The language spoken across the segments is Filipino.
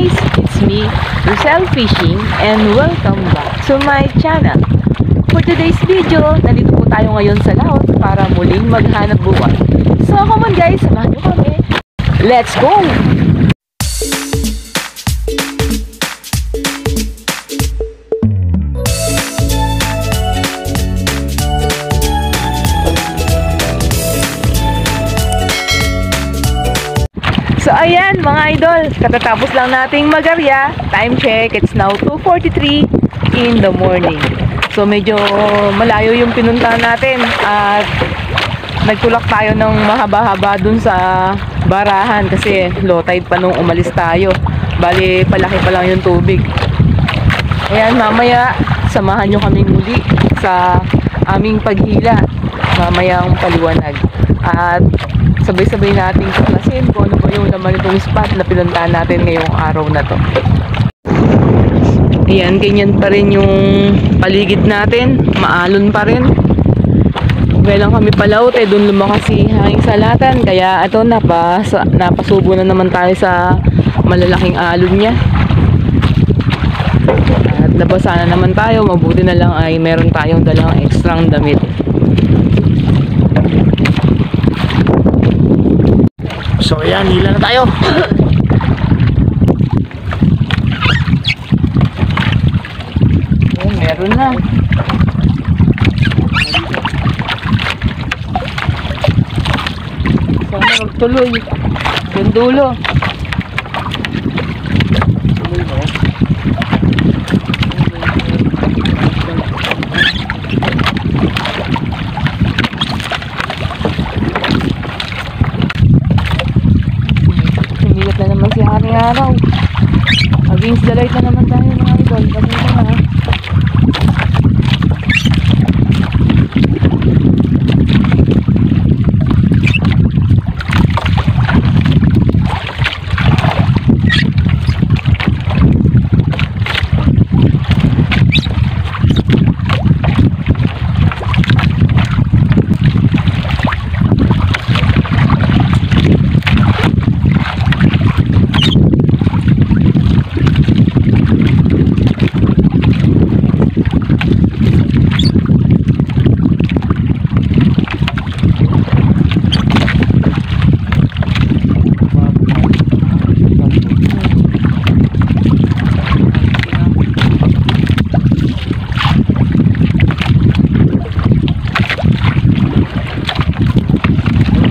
guys, it's me, Rosel Fishing, and welcome back to my channel. For today's video, nandito po tayo ngayon sa laot para muling maghanap buwan. So come on guys, samahan nyo kami. Let's go! So ayan mga idol, katatapos lang nating magarya. Time check, it's now 2:43 in the morning. So medyo malayo yung pinuntahan natin at nagtulak tayo ng mahaba-haba dun sa barahan kasi low tide pa nung umalis tayo. Bali palaki pa lang yung tubig. Ayan, mamaya samahan nyo kaming muli sa aming paghila mamayang paliwanag. At sabay-sabay nating tuklasin kung ano ba yung naman itong spot na pinuntahan natin ngayong araw na to. Ayan, ganyan pa rin yung paligid natin. Maalon pa rin. Belang kami palaut, dun lumakas si hanging salatan. Kaya ito, napasubo na naman tayo sa malalaking alon niya. At nabasa na naman tayo. Mabuti na lang ay meron tayong dalang ekstrang damit. So ayan, hila na tayo. Oh, meron na. Sana magtuloy. Yung dulo. Na naman si Haring Araw. Against the light na naman tayo mga idol. Pasensya na ha.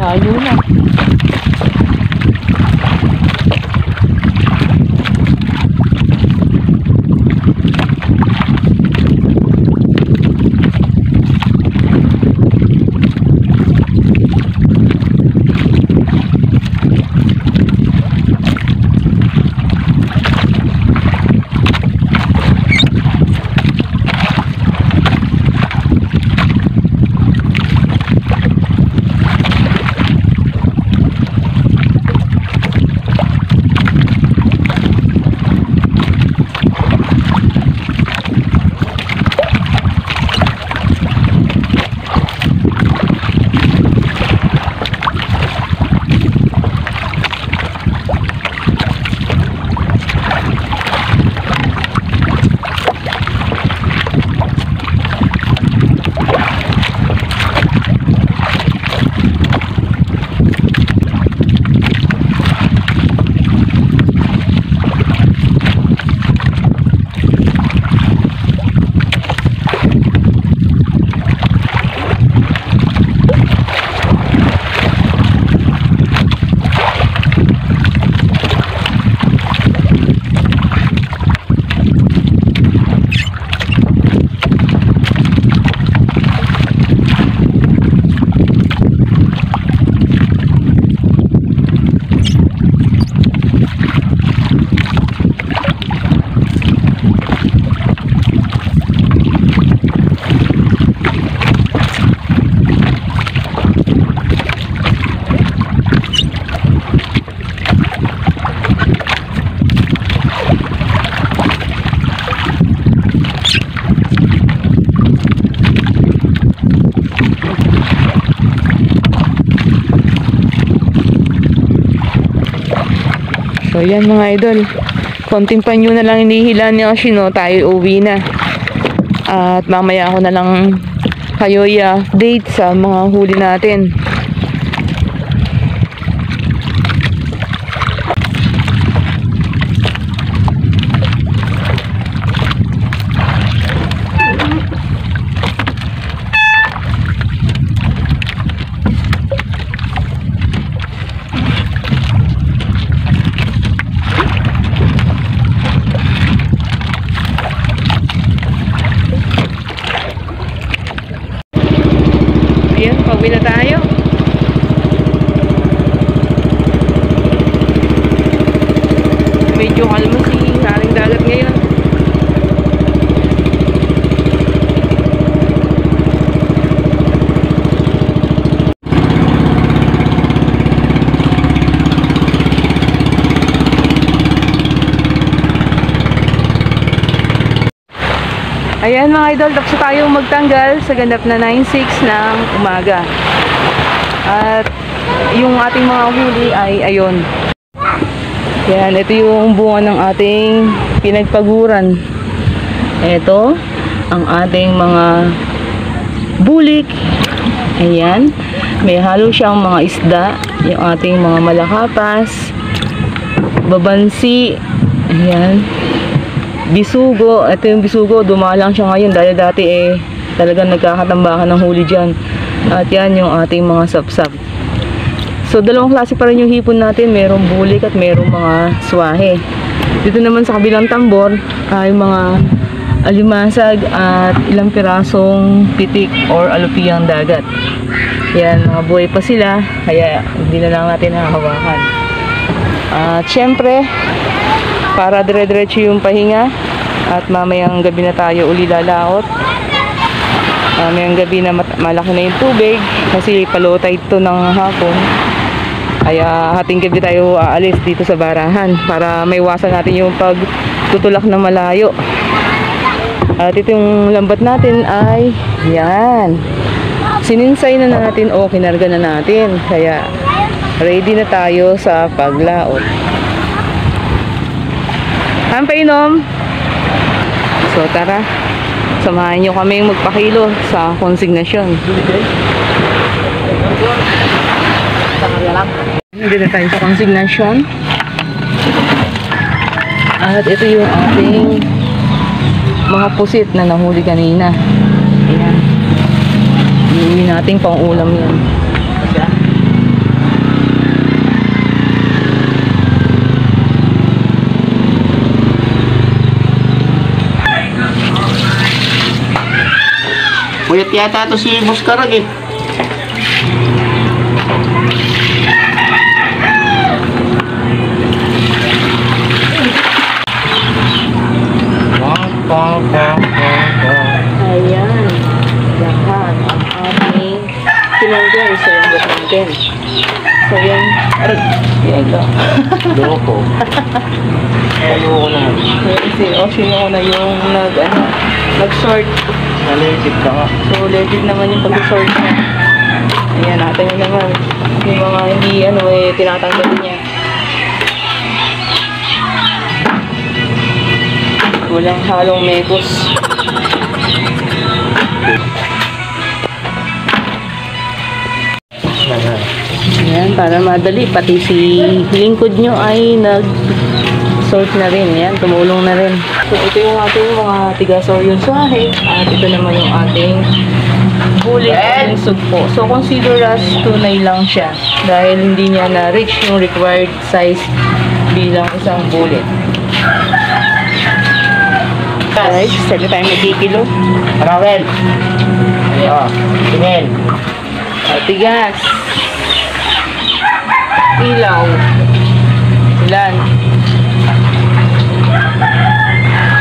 Layo na. So yan mga idol, Konting panyo na lang inihila ni Oshino, tayo uwi na. At mamaya ako na lang kayo i-update sa mga huli natin. Ayan, pauwi na tayo. Medyo kalma si haring dagat ngayon. Ayan mga idol, tapos tayong magtanggal sa ganap na 9:06 ng umaga. At yung ating mga huli ay ayun. Yan, ito yung bunga ng ating pinagpaguran. Ito ang ating mga bulik. Ayan, may halo siyang mga isda, yung ating mga malakapas, babansi, ayan, bisugo. Ito yung bisugo, dumalang siya ngayon dahil dati talagang nagkakatambakan ng huli dyan. At yan yung ating mga sapsap. So dalawang klase pa rin yung hipon natin, merong bulik at merong mga swahe. Dito naman sa kabilang tambor ay mga alimasag at ilang pirasong pitik or alupiyang dagat. Yan, mga buhay pa sila, kaya hindi na lang natin hahawakan. At syempre, para dire-diretso yung pahinga at mamayang gabi na tayo uli lalaot. Mamayang gabi na malaki na yung tubig kasi palotay ito ng hapon. Kaya hating gabi tayo aalis dito sa barahan para maiwasan natin yung pagtutulak na malayo. At ito yung lambat natin ay yan. Sininsay na natin o kinarga na natin. Kaya ready na tayo sa paglaot. Ang painom. So tara, samahan nyo kaming magpakilo sa konsignasyon. Hindi na tayo sa konsignasyon. At ito yung ating mga pusit na nahuli kanina. Ayan. Iuwi natin pang ulam yan. Puyat yata ito si Boss Karag eh. Ayan. Lahat ang ating tinanggal sa lambat natin. So yan. Yan lang. Loko. Loko naman. Si Oshino na yung nag-sort. Legit ka nga. So legit naman yung pag-sort niya. Ayan, natin yun naman. Yung mga hindi tinatanggal niya. Walang halong mekos. Ayan, para madali. Pati si lingkod nyo ay nag-sort na rin. Ayan, tumulong na rin. So, ito yung ating mga tigasor yung swahe. At ito naman yung ating bulik at sugpo. So, consider as tunay lang siya. Dahil hindi niya na-reach yung required size bilang isang bulik. Guys, sabi tayo magkikilo. Arawel. Ayan. Tingin. Tigas. Ilaw. Ilan?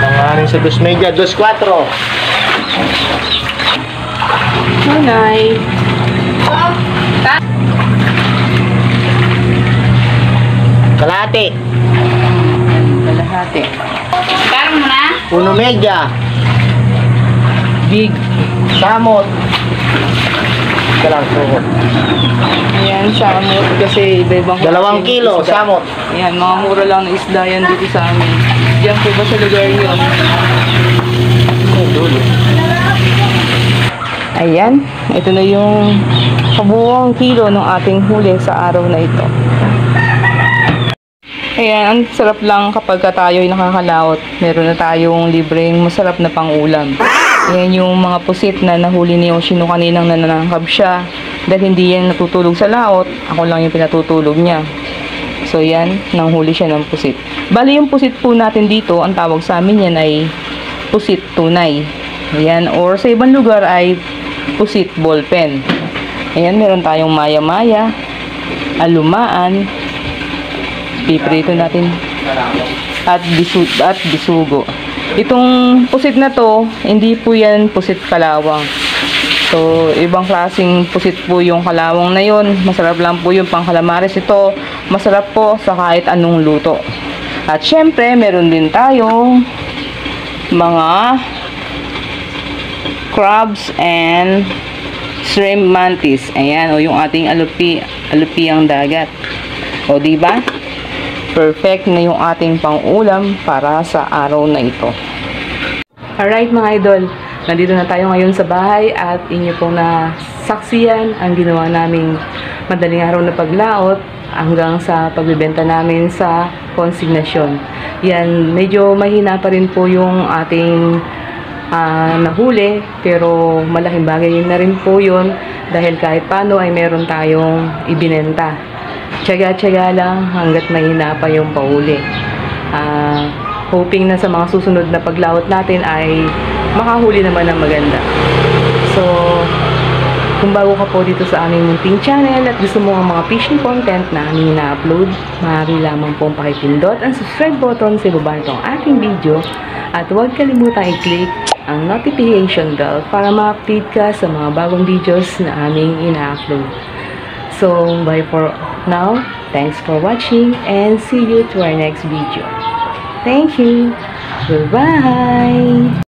Nangaring sa 2 media, 2-4. Tunay. Kalahati. Kalahati. Karang mo na? 1 media. Big. Samot. ka lang, tuhod. Ayan, samot kasi iba-ibang 2 kilo, isda. samot. Ayan, mga mura lang na isda yan dito sa amin. Diyan po ba sa lugar yun? Ayan, ito na yung kabuuang kilo ng ating huli sa araw na ito. Ayan, ang sarap lang kapag tayo ay nakakalaot. Meron na tayong libreng masarap na pangulam. Ayan yung mga pusit na nahuli ni Yoshino kaninang nananangkab siya. Dahil hindi yan natutulog sa laot, ako lang yung pinatutulog niya. So yan, nanghuli siya ng pusit. Bali yung pusit po natin dito, ang tawag sa amin yan ay pusit tunay. Ayan, or sa ibang lugar ay pusit ballpen. Ayan, meron tayong maya-maya, alumaan, piprito natin, at bisugo. Itong pusit na to, hindi po yan pusit kalawang. So, ibang klaseng pusit po yung kalawang na yun. Masarap lang po yung pangkalamares. Ito, masarap po sa kahit anong luto. At syempre, meron din tayong mga crabs and shrimp mantis. Ayan, o yung ating alupiang dagat. O, diba? Perfect na yung ating pang-ulam para sa araw na ito. Alright mga idol, nandito na tayo ngayon sa bahay at inyo pong nasaksiyan ang ginawa naming madaling araw na paglaot hanggang sa pagbibenta namin sa konsignasyon. Yan, medyo mahina pa rin po yung ating nahuli, pero malaking bagay na rin po yun dahil kahit paano ay meron tayong ibinenta. Tiyaga-tiyaga lang hanggat mahina pa yung pauli. Hoping na sa mga susunod na paglaot natin ay makahuli naman ng maganda. So, kung bago ka po dito sa aming munting channel at gusto mo ang mga fishing content na aming na-upload, maaari lamang pong pakipindot ang subscribe button sa ibaba nitong ating video at huwag kalimutang i-click ang notification bell para ma-update ka sa mga bagong videos na aming ina-upload. So, bye for now. Thanks for watching and see you to our next video. Thank you. Goodbye.